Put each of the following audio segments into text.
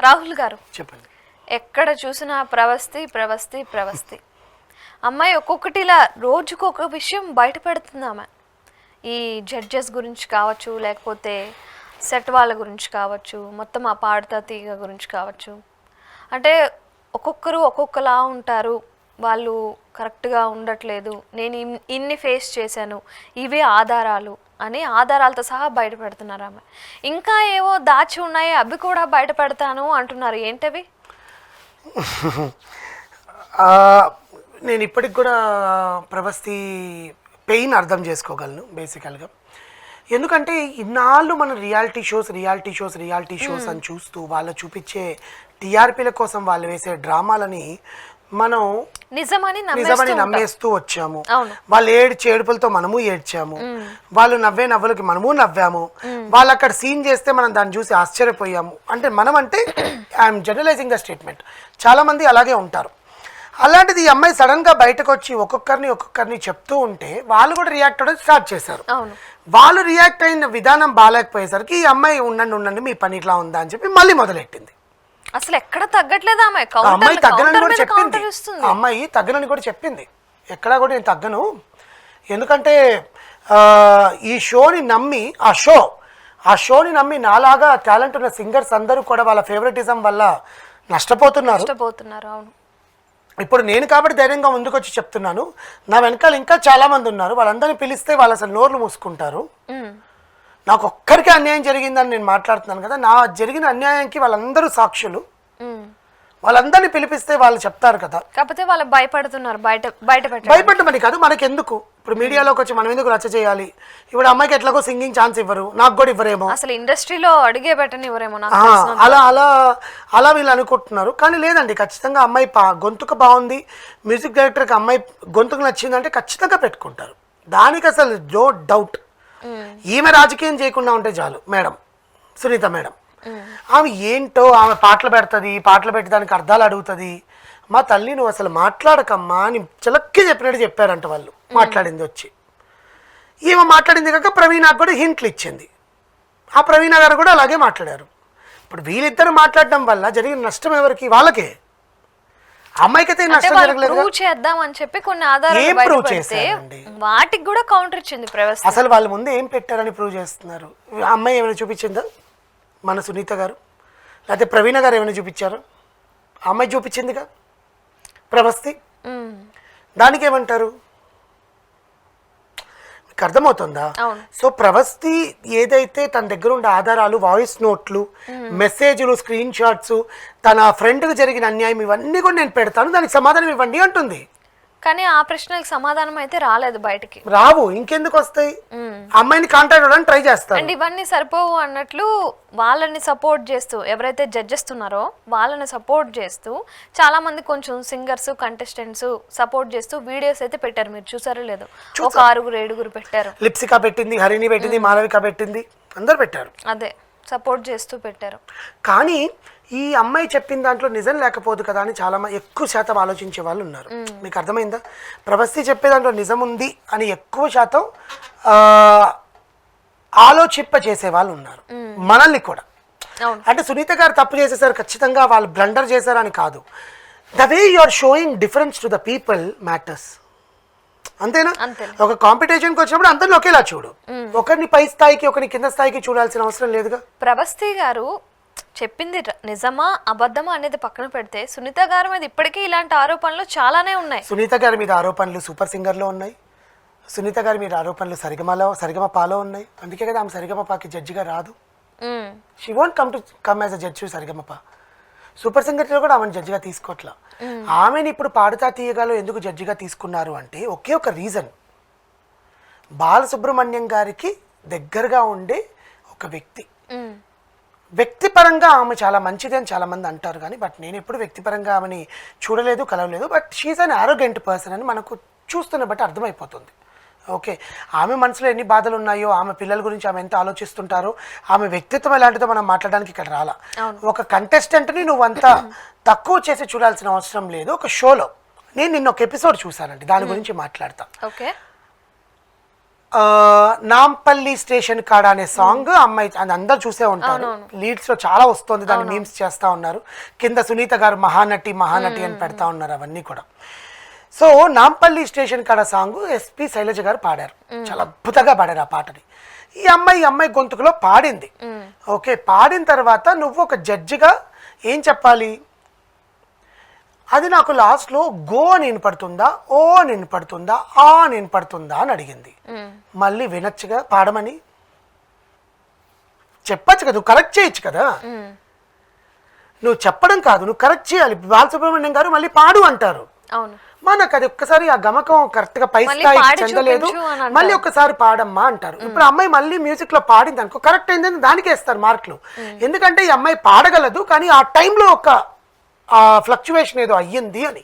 రాహుల్ గారు చెప్పండి. ఎక్కడ చూసినా ప్రవస్తి ప్రవస్తి ప్రవస్తి. అమ్మాయి ఒక్కొక్కటిలా రోజుకొక విషయం బయట పెడుతుంది ఆమె. ఈ జడ్జెస్ గురించి కావచ్చు, లేకపోతే సెట్ వాళ్ళ గురించి కావచ్చు, మొత్తం ఆ పాడతా తీగ గురించి కావచ్చు. అంటే ఒక్కొక్కరు ఒక్కొక్కలా ఉంటారు, వాళ్ళు కరెక్ట్గా ఉండట్లేదు, నేను ఇన్ని ఫేస్ చేశాను, ఇవే ఆధారాలు అని ఆధారాలతో సహా బయట పెడుతున్నారు ఆమె. ఇంకా ఏవో దాచి ఉన్నాయి, అవి కూడా బయట పెడతాను అంటున్నారు. ఏంటవి? నేను ఇప్పటికి కూడా ప్రవస్తి పెయిన్ అర్థం చేసుకోగలను బేసికల్గా. ఎందుకంటే ఇన్నాళ్ళు మనం రియాలిటీ షోస్ అని చూస్తూ వాళ్ళు చూపించే టీఆర్పీల కోసం వాళ్ళు వేసే డ్రామాలని మనం నిజమని నమ్మేస్తూ వచ్చాము. వాళ్ళు ఏడుపులతో మనము ఏడ్చాము, వాళ్ళు నవ్వే నవ్వులకి మనము నవ్వాము, వాళ్ళు అక్కడ సీన్ చేస్తే మనం దాన్ని చూసి ఆశ్చర్యపోయాము. అంటే మనం అంటే ఐఎమ్ జనరలైజింగ్ ద స్టేట్మెంట్, చాలా మంది అలాగే ఉంటారు. అలాంటిది ఈ అమ్మాయి సడన్ గా బయటకు వచ్చి ఒక్కొక్కరిని చెప్తూ ఉంటే వాళ్ళు కూడా రియాక్ట్ అవ్వడం స్టార్ట్ చేశారు. వాళ్ళు రియాక్ట్ అయిన విధానం బాగాలేకపోయేసరికి ఈ అమ్మాయి ఉండండి మీ పని ఇట్లా ఉందా అని చెప్పి మళ్ళీ మొదలెట్టింది. అసలు ఎక్కడ తగ్గట్లేదు ఆమె. అమ్మాయి తగ్గనని కూడా చెప్పింది. అమ్మాయి తగ్గనని కూడా చెప్పింది, ఎక్కడా కూడా నేను తగ్గను. ఎందుకంటే ఈ షోని నమ్మి ఆ షోని నమ్మి నాలాగా టాలెంట్ ఉన్న సింగర్స్ అందరూ కూడా వాళ్ళ ఫేవరెటిజం వల్ల నష్టపోతున్నారు. అవును. ఇప్పుడు నేను కాబట్టి ధైర్యంగా ముందుకు వచ్చి చెప్తున్నాను. నా వెనకాల ఇంకా చాలా మంది ఉన్నారు, వాళ్ళందరినీ పిలిస్తే వాళ్ళు అసలు నోర్లు మూసుకుంటారు. నాకు ఒక్కరికి అన్యాయం జరిగిందని నేను మాట్లాడుతున్నాను కదా, నా జరిగిన అన్యాయానికి వాళ్ళందరూ సాక్షులు. వాళ్ళందరినీ పిలిపిస్తే వాళ్ళు చెప్తారు కదా. కాకపోతే వాళ్ళు భయపడుతున్నారు. భయపడమని కాదు, మనకెందుకు ఇప్పుడు మీడియాలోకి వచ్చి మనం ఎందుకు రచ్చ చేయాలి? ఇప్పుడు అమ్మాయికి ఎట్లాగో సింగింగ్ ఛాన్స్ ఇవ్వరు, నాకు కూడా ఇవ్వరేమో, అసలు ఇండస్ట్రీలో అడిగే పెట్టనివ్వరేమో, అలా వీళ్ళు అనుకుంటున్నారు. కానీ లేదండి, ఖచ్చితంగా అమ్మాయి గొంతుకు బాగుంది, మ్యూజిక్ డైరెక్టర్కి అమ్మాయి గొంతుకు నచ్చిందంటే ఖచ్చితంగా పెట్టుకుంటారు. దానికి అసలు నో డౌట్. ఈమె రాజకీయం చేయకుండా ఉంటే చాలు. మేడం సునీత మేడం, ఆమె ఏంటో, ఆమె పాటలు పెడుతుంది, పాటలు పెట్టి దానికి అర్థాలు అడుగుతుంది. మా తల్లి నువ్వు అసలు మాట్లాడకమ్మా అని చిలక్కి చెప్పినట్టు చెప్పారంట వాళ్ళు. మాట్లాడింది వచ్చి ఈమె మాట్లాడింది కాక ప్రవీణకు కూడా హింట్లు ఇచ్చింది. ఆ ప్రవీణ గారు కూడా అలాగే మాట్లాడారు. ఇప్పుడు వీళ్ళిద్దరు మాట్లాడడం వల్ల జరిగిన నష్టం ఎవరికి? వాళ్ళకే. అమ్మాయికైతే నష్టం జరగలేదు. ఏం ప్రూవ్ చేశారండి? వాటికి కూడా కౌంటర్ ఇచ్చింది ప్రవస్తి. అసలు వాళ్ళ ముందు ఏం పెట్టారని ప్రూవ్ చేస్తున్నారు? అమ్మాయి ఏమైనా చూపించిందా? మన సునీత గారు లేకపోతే ప్రవీణ గారు ఏమైనా చూపించారు? అమ్మాయి చూపించిందిగా ప్రవస్తి. దానికి ఏమంటారు? మీకు అర్థమవుతుందా? సో ప్రవస్తి ఏదైతే తన దగ్గర ఉండే ఆధారాలు, వాయిస్ నోట్లు, మెసేజ్లు, స్క్రీన్ షాట్స్, తన ఫ్రెండ్కి జరిగిన అన్యాయం ఇవన్నీ కూడా నేను పెడతాను, దానికి సమాధానం ఇవ్వండి అంటుంది. కానీ ఆ ప్రశ్నలకు సమాధానం అయితే రాలేదు, బయటికి రావు. ఇంకెందుకు వస్తాయి? అమ్మాయిని కాంటాక్ట్ అవ్వడానికి ట్రై చేస్తారు. అండ్ ఇవన్నీ సరిపోవు అన్నట్లు వాళ్ళని సపోర్ట్ చేస్తూ, ఎవరైతే జడ్జెస్ ఉన్నారో వాళ్ళని సపోర్ట్ చేస్తూ చాలా మంది కొంచెం సింగర్స్, కంటెస్టెంట్స్ సపోర్ట్ చేస్తూ వీడియోస్ అయితే పెట్టారు. మీరు చూసారో లేదో, ఒక 6-7 పెట్టారు. లిప్సికా పెట్టింది, హరిణి పెట్టింది, మాలవిక పెట్టింది, అందరు పెట్టారు. అదే సపోర్ట్ చేస్తూ పెట్టారు. కానీ ఈ అమ్మాయి చెప్పిన దాంట్లో నిజం లేకపోదు కదా అని చాలా ఎక్కువ శాతం ఆలోచించే వాళ్ళు ఉన్నారు. మీకు అర్థమైందా? ప్రవస్తి చెప్పే దాంట్లో నిజం ఉంది అని ఎక్కువ శాతం ఆలోచింప చేసే వాళ్ళు ఉన్నారు, మనల్ని కూడా. అంటే సునీత గారు తప్పు చేసేసారు, ఖచ్చితంగా వాళ్ళు బ్లండర్ చేశారని కాదు. The way you are showing difference to the people matters. అంతేనా? ఒక కాంపిటీషన్కి వచ్చినప్పుడు అందరిని ఒకేలా చూడు. ఒకరిని పై స్థాయికి, ఒకరిని కింద స్థాయికి చూడాల్సిన అవసరం లేదుగా. ప్రవస్తి గారు చెప్పింది నిజమా అబద్ధమా అనేది పక్కన పెడితే, సునీత గారి మీద ఇప్పటికీ ఇలాంటి ఆరోపణలు చాలానే ఉన్నాయి. సునీత గారి మీద ఆరోపణలు సూపర్ సింగర్లో ఉన్నాయి. సునీత గారి మీద ఆరోపణలు సరిగమపాలో ఉన్నాయి. అందుకే కదా ఆమె సరిగమపాకి జడ్జిగా రాదు. She won't come as a judge Saregamapa. Super సింగర్లో కూడా ఆమెను జడ్జిగా తీసుకోవట్లా. ఆమెను ఇప్పుడు పాడుతా తీయగాలో ఎందుకు జడ్జిగా తీసుకున్నారు అంటే ఒకే ఒక రీజన్, బాలసుబ్రహ్మణ్యం గారికి దగ్గరగా ఉండే ఒక వ్యక్తిపరంగా ఆమె చాలా మంచిది అని చాలా మంది అంటారు. కానీ బట్ నేను ఎప్పుడు వ్యక్తిపరంగా ఆమెని చూడలేదు, కలవలేదు. But she is an arrogant person అని మనకు చూస్తున్న బట్టి అర్థమైపోతుంది. ఓకే, ఆమె మనసులో ఎన్ని బాధలు ఉన్నాయో, ఆమె పిల్లల గురించి ఆమె ఎంత ఆలోచిస్తుంటారో, ఆమె వ్యక్తిత్వం ఎలాంటిదో మనం మాట్లాడడానికి ఇక్కడ రాలా. ఒక కంటెస్టెంట్ని నువ్వు అంతా తక్కువ చేసి చూడాల్సిన అవసరం లేదు. ఒక షోలో నేను నిన్న ఒక ఎపిసోడ్ చూసానండి, దాని గురించి మాట్లాడతా. నాంపల్లి స్టేషన్ కాడ అనే సాంగ్ అమ్మాయి అది అందరు చూసే ఉంటారు, లీడ్స్ లో చాలా వస్తుంది, దాన్ని మీమ్స్ చేస్తా ఉన్నారు, కింద సునీత గారు మహానటి మహానటి అని పెడతా ఉన్నారు అవన్నీ కూడా. సో నాంపల్లి స్టేషన్ కాడ సాంగ్ ఎస్పి శైలజ గారు పాడారు, చాలా అద్భుతంగా పాడారు ఆ పాటని. ఈ అమ్మాయి గొంతుకులో పాడింది. ఓకే, పాడిన తర్వాత నువ్వు ఒక జడ్జిగా ఏం చెప్పాలి, అది నాకు లాస్ట్లో గో అని వినపడుతుందా, ఓ అని వినపడుతుందా, ఆ అని వినపడుతుందా అని అడిగింది. మళ్ళీ వినొచ్చుగా, పాడమని చెప్పచ్చు కదా, నువ్వు కరెక్ట్ చేయొచ్చు కదా. నువ్వు చెప్పడం కాదు, నువ్వు కరెక్ట్ చేయాలి. బాలసుబ్రహ్మణ్యం గారు మళ్ళీ పాడు అంటారు, మనకు అది ఒక్కసారి ఆ గమకం కరెక్ట్ గా పై స్థాయికి చెందలేదు, మళ్ళీ ఒక్కసారి పాడమ్మా అంటారు. ఇప్పుడు అమ్మాయి మళ్ళీ మ్యూజిక్ లో పాడింది అనుకో, కరెక్ట్ అయిందని దానికి వేస్తారు మార్కులు. ఎందుకంటే ఈ అమ్మాయి పాడగలదు, కానీ ఆ టైంలో ఒక ఫ్లక్చువేషన్ ఏదో అయ్యింది అని.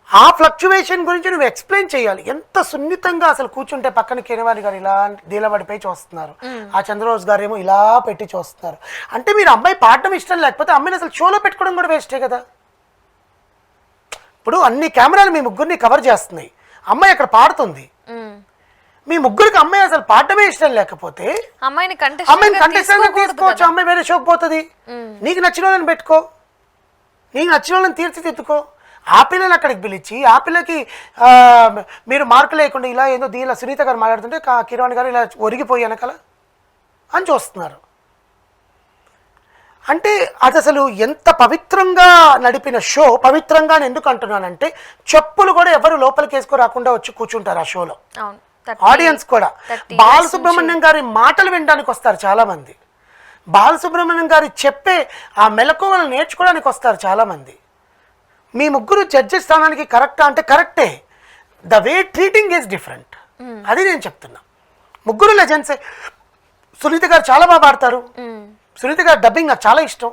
ఆ ఫ్లక్చువేషన్ గురించి నువ్వు ఎక్స్ప్లెయిన్ చేయాలి. ఎంత సున్నితంగా అసలు కూర్చుంటే పక్కన కిరణవాణి గారు ఇలా దీలబడిపోయి చూస్తున్నారు, ఆ చంద్రబోస్ గారు ఏమో ఇలా పెట్టి చూస్తున్నారు. అంటే మీరు అమ్మాయి పాడడం ఇష్టం లేకపోతే అమ్మాయిని అసలు షోలో పెట్టుకోవడం కూడా వేస్టే కదా. ఇప్పుడు అన్ని కెమెరాలు మీ ముగ్గురిని కవర్ చేస్తున్నాయి, అమ్మాయి అక్కడ పాడుతుంది. మీ ముగ్గురికి అమ్మాయి అసలు పాడటమే ఇష్టం లేకపోతే అమ్మాయిని కంటెస్టెంట్ తీసుకోవచ్చు, అమ్మాయి వేరే షోకి పోతుంది. నీకు నచ్చిన వాళ్ళని పెట్టుకో, నీకు నచ్చిన వాళ్ళని తీర్చిదిద్దుకో. ఆ పిల్లని అక్కడికి పిలిచి ఆ పిల్లకి మీరు మార్కు లేకుండా ఇలా ఏదో దీనిలో సునీత గారు మాట్లాడుతుంటే కిరణ్ గారు ఇలా ఒరిగిపోయి వెనకాల అని చూస్తున్నారు. అంటే అది అసలు ఎంత పవిత్రంగా నడిపిన షో. పవిత్రంగా ఎందుకు అంటున్నానంటే చెప్పులు కూడా ఎవరు లోపలికి వేసుకో రాకుండా వచ్చి కూర్చుంటారు ఆ షోలో. ఆడియన్స్ కూడా బాలసుబ్రహ్మణ్యం గారి మాటలు వినడానికి వస్తారు చాలా మంది, బాలసుబ్రహ్మణ్యం గారి చెప్పే ఆ మెలకువలు నేర్చుకోవడానికి వస్తారు చాలా మంది. మీ ముగ్గురు జడ్జి స్థానానికి కరెక్టా అంటే కరెక్టే, the way treating is different. అది నేను చెప్తున్నా. ముగ్గురు లెజెండ్సే. సునీత గారు చాలా బాగా పాడతారు, సునీత గారు డబ్బింగ్ నాకు చాలా ఇష్టం.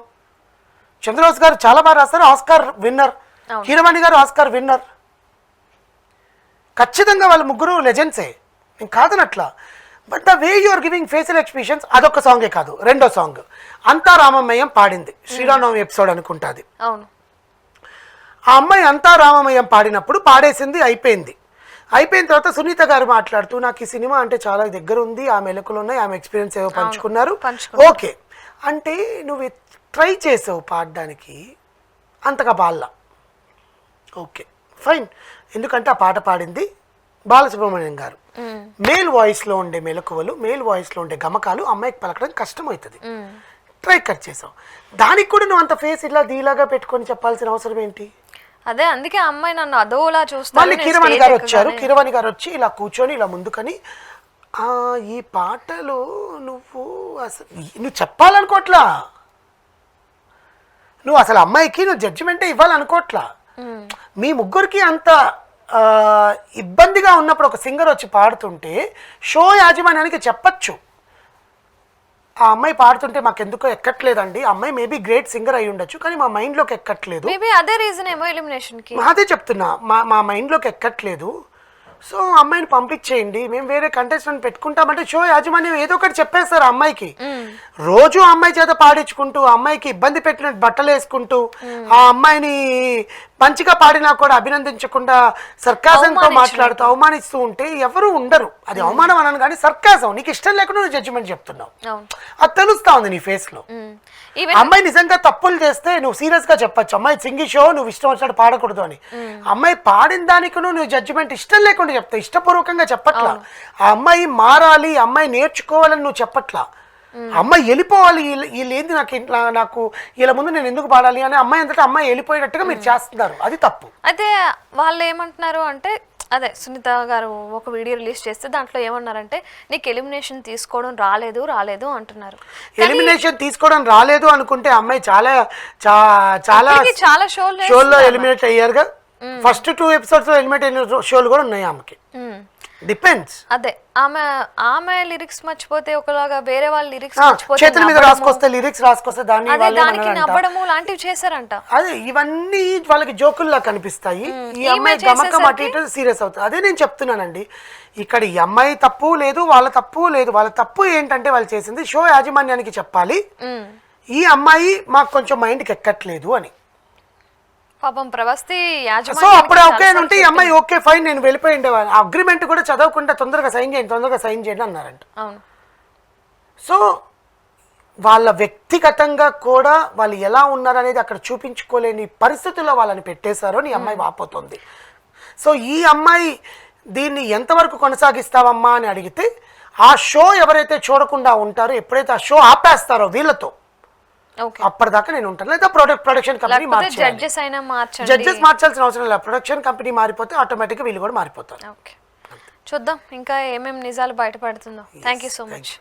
చంద్రబోస్ గారు చాలా బాగా రాస్తారు, ఆస్కార్ విన్నర్. కీరవాణి గారు ఆస్కార్ విన్నర్. ఖచ్చితంగా వాళ్ళ ముగ్గురు లెజెండ్సే, నేను కాదనట్లా. But the way you are giving facial expressions, అదొక సాంగే కాదు, రెండో సాంగ్ అంతా రామమయం పాడింది, శ్రీరామనవమి ఎపిసోడ్ అనుకుంటుంది. ఆ అమ్మాయి అంతా రామమయం పాడినప్పుడు పాడేసింది, అయిపోయింది. అయిపోయిన తర్వాత సునీత గారు మాట్లాడుతూ నాకు ఈ సినిమా అంటే చాలా దగ్గర ఉంది, ఆమె మెలకులు ఉన్నాయి, ఆమె ఎక్స్పీరియన్స్ ఏవో పంచుకున్నారు. ఓకే, అంటే నువ్వు ట్రై చేసావు పాడడానికి, అంతగా బాల్లా, ఓకే ఫైన్. ఎందుకంటే ఆ పాట పాడింది బాలసుబ్రహ్మణ్యం గారు. మేల్ వాయిస్లో ఉండే మెలకువలు, మేల్ వాయిస్లో ఉండే గమకాలు అమ్మాయికి పలకడం కష్టం అవుతుంది. ట్రై కట్ చేసావు, దానికి కూడా నువ్వు అంత ఫేస్ ఇలా దీలాగా పెట్టుకొని చెప్పాల్సిన అవసరం ఏంటి? అదే అందుకే అమ్మాయి నన్ను అదోలా చూస్తాను. మళ్ళీ కీరవాణి గారు వచ్చారు, కీరవాణి గారు వచ్చి ఇలా కూర్చొని ఇలా ముందుకని ఈ పాటలు నువ్వు చెప్పాలనుకోవట్లా, నువ్వు అసలు అమ్మాయికి నువ్వు జడ్జిమెంటే ఇవ్వాలనుకోవట్లా. మీ ముగ్గురికి అంత ఇబ్బందిగా ఉన్నప్పుడు ఒక సింగర్ వచ్చి పాడుతుంటే షో యాజమాన్యానికి చెప్పచ్చు, ఆ అమ్మాయి పాడుతుంటే మాకు ఎందుకో ఎక్కట్లేదండి, అమ్మాయి మేబీ గ్రేట్ సింగర్ అయి ఉండొచ్చు కానీ మా మైండ్లోకి ఎక్కట్లేదు, అదే రీజన్ ఏమో ఎలిమినేషన్కి, అదే చెప్తున్నా, మా మైండ్లోకి ఎక్కట్లేదు, సో అమ్మాయిని పంపించేయండి, మేము వేరే కంటెస్టెంట్ పెట్టుకుంటామంటే షో యాజమాన్యం ఏదో ఒకటి చెప్పేస్తారు అమ్మాయికి. రోజు అమ్మాయి చేత పాడించుకుంటూ అమ్మాయికి ఇబ్బంది పెట్టినట్టు బట్టలు వేసుకుంటూ ఆ అమ్మాయిని మంచిగా పాడినా కూడా అభినందించకుండా సర్కాజంతో మాట్లాడుతూ అవమానిస్తూ ఉంటే ఎవరు ఉండరు. అది అవమానం అనను కానీ సర్కాజం, నీకు ఇష్టం లేకుండా నువ్వు జడ్జిమెంట్ చెప్తున్నావు, అది తెలుస్తా ఉంది నీ ఫేస్ లో. అమ్మాయి నిజంగా తప్పులు చేస్తే నువ్వు సీరియస్ గా చెప్పచ్చు, అమ్మాయి సింగి షో నువ్వు ఇష్టం వచ్చినట్టు పాడకూడదు అని. అమ్మాయి పాడిన దానికి నువ్వు జడ్జిమెంట్ ఇష్టం లేకుండా చెప్తావు, ఇష్టపూర్వకంగా చెప్పట్లా. ఆ అమ్మాయి మారాలి, అమ్మాయి నేర్చుకోవాలని నువ్వు చెప్పట్లా. అమ్మాయి వెళ్ళిపోవాలి, వీళ్ళు ఏంది నాకు వీళ్ళ ముందు నేను ఎందుకు పాడాలి అని అమ్మాయి అంతటా అమ్మాయి వెళ్ళిపోయేటట్టుగా మీరు చేస్తున్నారు, అది తప్పు. అయితే వాళ్ళు ఏమంటున్నారు అంటే, అదే సునీత గారు ఒక వీడియో రిలీజ్ చేస్తే దాంట్లో ఏమన్నారంటే నీకు ఎలిమినేషన్ తీసుకోవడం రాలేదు అంటున్నారు. ఎలిమినేషన్ తీసుకోవడం రాలేదు అనుకుంటే అమ్మాయి చాలా చాలా చాలా షోల్లో ఎలిమినేట్ అయ్యారుగా. ఫస్ట్ 2 ఎపిసోడ్స్ లో ఎలిమినేట్ అయిన షోలు కూడా ఉన్నాయి ఆమెకి. డిపెండ్స్. అదే ఆమె లిరిక్స్ మర్చిపోతే ఒకలాగా, వేరే వాళ్ళ లిరిక్స్ మర్చిపోతే చేతుల మీద రాసుకొస్తే లిరిక్స్ రాసుకొస్తే దానికి నవ్వడము లాంటివి చేశారంట. అదే ఇవన్నీ వాళ్ళకి జోకుల్లా కనిపిస్తాయి. ఈ అమ్మాయి గమకం అటు ఇటు సీరియస్ అవుతుంది. అదే నేను చెప్తున్నానండి, ఇక్కడ ఈ అమ్మాయి తప్పు లేదు, వాళ్ళ తప్పు లేదు. వాళ్ళ తప్పు ఏంటంటే వాళ్ళు చేసింది షో యాజమాన్యానికి చెప్పాలి, ఈ అమ్మాయి మాకు కొంచెం మైండ్కి ఎక్కట్లేదు అని. పాపం ప్రవస్తి సో యాజమాన్యానికి అప్పుడు ఓకే చాలాసార్లు అంటే ఈ అమ్మాయి ఓకే ఫైన్ నేను వెళ్ళిపోయి ఉండేవాళ్ళు అగ్రిమెంట్ కూడా చదవకుండా తొందరగా సైన్ చేయండి అన్నారంట. అవును. సో వాళ్ళ వ్యక్తిగతంగా కూడా వాళ్ళు ఎలా ఉన్నారనేది అక్కడ చూపించుకోలేని పరిస్థితుల్లో వాళ్ళని పెట్టేశారో నీ అమ్మాయి వాపోతుంది. సో ఈ అమ్మాయి దీన్ని ఎంతవరకు కొనసాగిస్తావమ్మా అని అడిగితే ఆ షో ఎవరైతే చూడకుండా ఉంటారో ఎప్పుడైతే ఆ షో ఆపేస్తారో వీళ్ళతో ఓకే. అప్పటిదాకా నేను ఉంటాను. లేదా ప్రొడక్షన్ కంపెనీ మార్చాలి. జడ్జెస్ అయినా మార్చండి. జడ్జెస్ మార్చాల్సిన అవసరం లేదు. ప్రొడక్షన్ కంపెనీ మారిపోతే ఆటోమేటిక్గా వీళ్ళు కూడా మారిపోతారు. ఓకే, చూద్దాం ఇంకా ఏమేమి నిజాలు బయటపడుతుందో. Thank you so much.